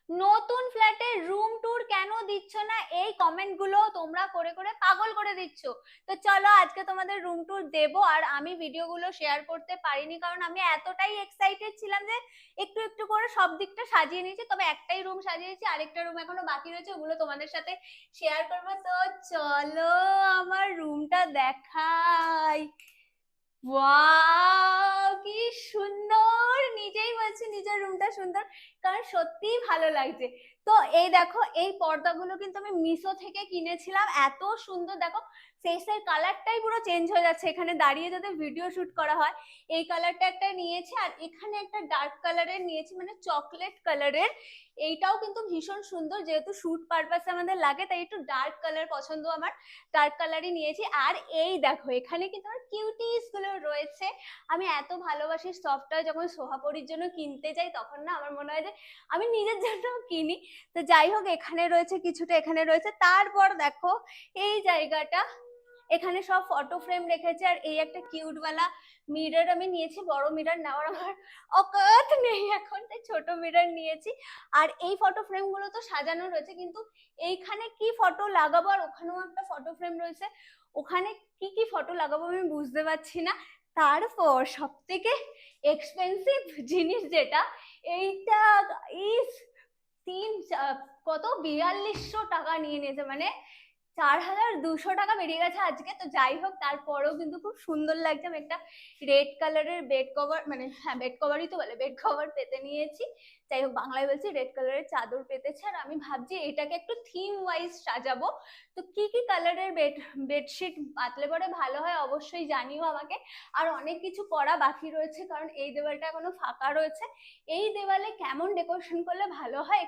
নতুন ফ্ল্যাটে room tour কেন দিচ্ছ না, এই কমেন্ট গুলো তোমরা করে করে পাগল করে দিচ্ছ। তো চলো আজকে তোমাদের রুম ট্যুর দেবো। আর আমি ভিডিওগুলো শেয়ার করতে পারিনি কারণ আমি এতটাই এক্সাইটেড ছিলাম যে একটু একটু করে সব দিকটা সাজিয়ে নিয়েছি। তবে একটাই রুম সাজিয়েছি, আরেকটা রুম এখনো বাকি রয়েছে, ওগুলো তোমাদের সাথে শেয়ার করবো। তো চলো আমার রুমটা দেখাই। ওয়াও কি সুন্দর, নিজেই বলছি নিজের রুমটা সুন্দর, কারণ সত্যিই ভালো লাগছে। তো এই দেখো, এই পর্দাগুলো কিন্তু আমি মিশো থেকে কিনেছিলাম, এত সুন্দর। দেখো ফেসের কালারটাই পুরো চেঞ্জ হয়ে যাচ্ছে এখানে দাঁড়িয়ে যদি ভিডিও শুট করা হয়। এই কালারটা একটা নিয়েছি, আর এখানে একটা ডার্ক কালারের নিয়েছি, মানে চকলেট কালারের। এইটাও কিন্তু ভীষণ সুন্দর, যেহেতু শুট পারপাসে আমাদের লাগে তাই একটু ডার্ক কালার পছন্দ আমার, ডার্ক কালারই নিয়েছি। আর এই দেখো এখানে কিন্তু আমার কিউটিস গুলো রয়েছে। আমি এত ভালোবাসি সফট টয়, যখন সোহাপরির জন্য কিনতে যাই তখন না আমার মনে হয় যে আমি নিজের জন্য কিনি। তো যাই হোক, এখানে রয়েছে কিছুটা, এখানে রয়েছে। তারপর দেখো এই জায়গাটা, এখানে সব ফটো ফ্রেম রেখেছে। আর এই একটা কিউট ওয়ালা মিরর আমি নিয়েছি, বড় মিরর নেওয়ার আমার অকাত নেই এখন, তাই ছোট মিরর নিয়েছি। আর এই ফটো ফ্রেম গুলো তো সাজানো রয়েছে, কিন্তু এইখানে কি ফটো লাগাবো, আর ওখানেও একটা ফটো ফ্রেম রয়েছে, ওখানে কি কি ফটো লাগাবো আমি বুঝতে পারছি না। তারপর সব থেকে এক্সপেন্সিভ জিনিস যেটা, এইটা ইস তিন কত 4200 টাকা নিয়ে নিয়েছে, মানে 4200 টাকা বেরিয়ে গেছে আজকে। তো যাই হোক, তারপরেও কিন্তু খুব সুন্দর লাগছে। আমি একটা রেড কালারের বেড কভার, মানে হ্যাঁ বেড কভারই তো বলে, বেড কভার পেতে নিয়েছি। যাই হোক, বাংলায় বলছি, রেড কালারের চাদর পেতেছে। আর আমি ভাবছি এটাকে একটু থিম ওয়াইজ সাজাবো। তো কি কি কালারের বেডশিট পাতলে পরে ভালো হয় অবশ্যই জানিও আমাকে। আর অনেক কিছু করা বাকি রয়েছে, কারণ এই দেওয়ালটা এখনো ফাঁকা রয়েছে। এই দেওয়ালে কেমন ডেকোরেশন করলে ভালো হয়